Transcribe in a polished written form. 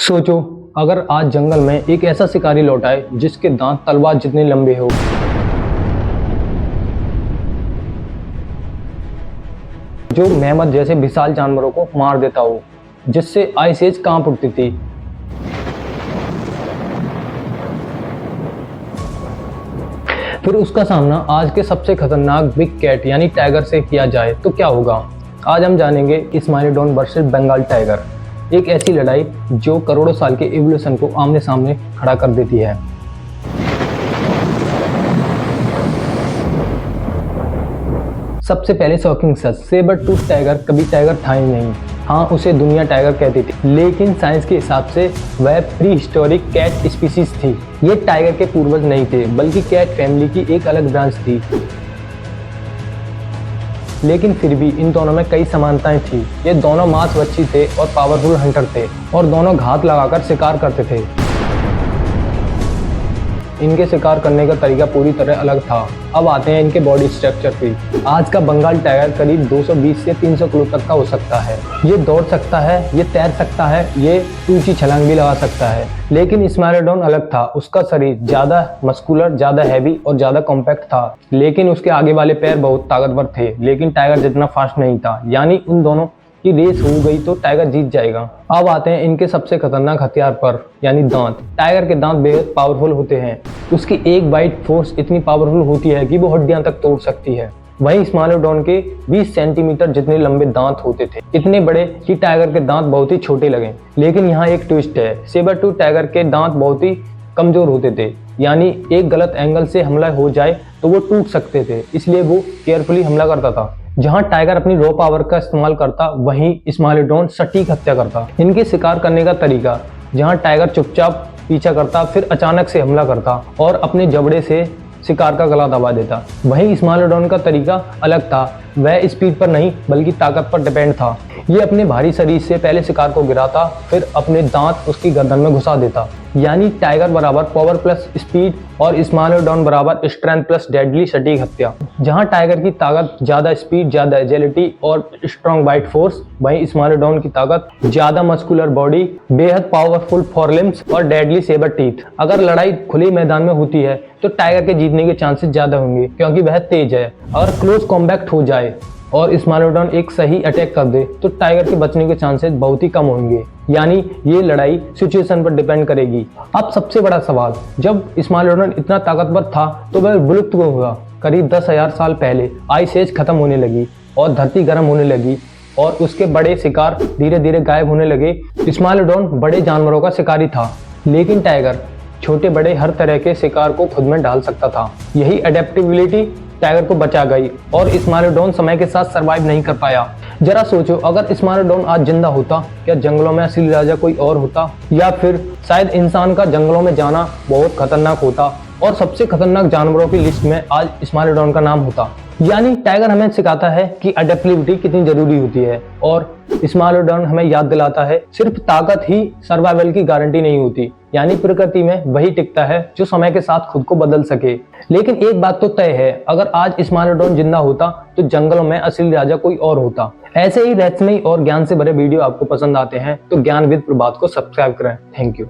सोचो, अगर आज जंगल में एक ऐसा शिकारी लौट आए जिसके दांत तलवार जितने लंबे हो, जो मेहमत जैसे विशाल जानवरों को मार देता हो, जिससे आइस एज कांप उठती थी। फिर उसका सामना आज के सबसे खतरनाक बिग कैट यानी टाइगर से किया जाए तो क्या होगा। आज हम जानेंगे स्माइलोडोन वर्सेस बंगाल टाइगर, एक ऐसी लड़ाई जो करोड़ों साल के इवोल्यूशन को आमने सामने खड़ा कर देती है। सबसे पहले शॉकिंग सच, सेबर टूथ टाइगर कभी टाइगर था ही नहीं। हाँ, उसे दुनिया टाइगर कहती थी, लेकिन साइंस के हिसाब से वह प्री हिस्टोरिक कैट स्पीसीज थी। ये टाइगर के पूर्वज नहीं थे, बल्कि कैट फैमिली की एक अलग ब्रांच थी। लेकिन फिर भी इन दोनों में कई समानताएं थी। ये दोनों मांसभक्षी थे और पावरफुल हंटर थे, और दोनों घात लगाकर शिकार करते थे। इनके शिकार करने का तरीका पूरी तरह अलग था। अब आते हैं इनके बॉडी स्ट्रक्चर पे। आज का बंगाल टाइगर करीब 220 से 300 किलो तक का हो सकता है। ये दौड़ सकता है, ये तैर सकता है, ये ऊंची छलांग भी लगा सकता है। लेकिन स्माइलोडोन अलग था। उसका शरीर ज्यादा मस्कुलर, ज्यादा हैवी और ज्यादा कॉम्पैक्ट था। लेकिन उसके आगे वाले पैर बहुत ताकतवर थे, लेकिन टाइगर जितना फास्ट नहीं था। यानी उन दोनों की रेस हो गई तो टाइगर जीत जाएगा। अब आते हैं इनके सबसे खतरनाक हथियार पर, यानी दांत। टाइगर के दांत बेहद पावरफुल होते हैं। उसकी एक बाइट फोर्स इतनी पावरफुल होती है कि वो हड्डियां तक तोड़ सकती है। वहीं स्माइलोडोन के 20 सेंटीमीटर जितने लंबे दांत होते थे, इतने बड़े कि टाइगर के दांत बहुत ही छोटे लगे। लेकिन यहाँ एक ट्विस्ट है, सेबर टूथ टाइगर के दांत बहुत ही कमजोर होते थे। यानी एक गलत एंगल से हमला हो जाए तो वो टूट सकते थे, इसलिए वो केयरफुली हमला करता था। जहां टाइगर अपनी रॉ पावर का इस्तेमाल करता, वहीं स्माइलोडोन सटीक हत्या करता। इनके शिकार करने का तरीका, जहां टाइगर चुपचाप पीछा करता, फिर अचानक से हमला करता और अपने जबड़े से शिकार का गला दबा देता। वहीं स्माइलोडोन का तरीका अलग था। वह स्पीड पर नहीं बल्कि ताकत पर डिपेंड था। ये अपने भारी शरीर से पहले शिकार को गिराता, फिर अपने दांत उसकी गर्दन में घुसा देता। यानी टाइगर बराबर पावर प्लस स्पीड और स्माइलोडोन बराबर स्ट्रेंथ प्लस डेडली सटीक हत्या। जहां टाइगर की ताकत ज्यादा स्पीड, ज्यादा एजिलिटी और स्ट्रॉन्ग बाइट फोर्स, वहीं स्माइलोडोन की ताकत ज्यादा मस्कुलर बॉडी, बेहद पावरफुल फोरलिम्स और डेडली सेबर टीथ। अगर लड़ाई खुले मैदान में होती है तो टाइगर के जीतने के चांसेस ज्यादा होंगे, क्योंकि वह तेज है। अगर क्लोज कॉम्बैक्ट हो जाए और स्माइलोडोन एक सही अटैक कर दे तो टाइगर के बचने के चांसेस बहुत ही कम होंगे। यानी ये लड़ाई सिचुएशन पर डिपेंड करेगी। अब सबसे बड़ा सवाल, जब स्माइलोडोन इतना ताकतवर था तो वह विलुप्त क्यों हुआ? करीब 10,000 साल पहले आइस एज खत्म होने लगी और धरती गर्म होने लगी और उसके बड़े शिकार धीरे धीरे गायब होने लगे। स्माइलोडोन बड़े जानवरों का शिकारी था, लेकिन टाइगर छोटे बड़े हर तरह के शिकार को खुद में डाल सकता था। यही एडेप्टेबिलिटी टाइगर को बचा गई और स्माइलोडोन समय के साथ सरवाइव नहीं कर पाया। जरा सोचो, अगर स्माइलोडोन आज जिंदा होता, क्या जंगलों में असली राजा कोई और होता? या फिर शायद इंसान का जंगलों में जाना बहुत खतरनाक होता और सबसे खतरनाक जानवरों की लिस्ट में आज स्माइलोडोन का नाम होता। यानी टाइगर हमें सिखाता है कि अडेप्टिबिलिटी कितनी जरूरी होती है, और स्माइलोडोन हमें याद दिलाता है सिर्फ ताकत ही सर्वाइवल की गारंटी नहीं होती। यानी प्रकृति में वही टिकता है जो समय के साथ खुद को बदल सके। लेकिन एक बात तो तय है, अगर आज स्माइलोडोन जिंदा होता तो जंगलों में असली राजा कोई और होता। ऐसे ही रहस्यमयी और ज्ञान से भरे वीडियो आपको पसंद आते हैं तो ज्ञान विद प्रभात को सब्सक्राइब करें। Thank you.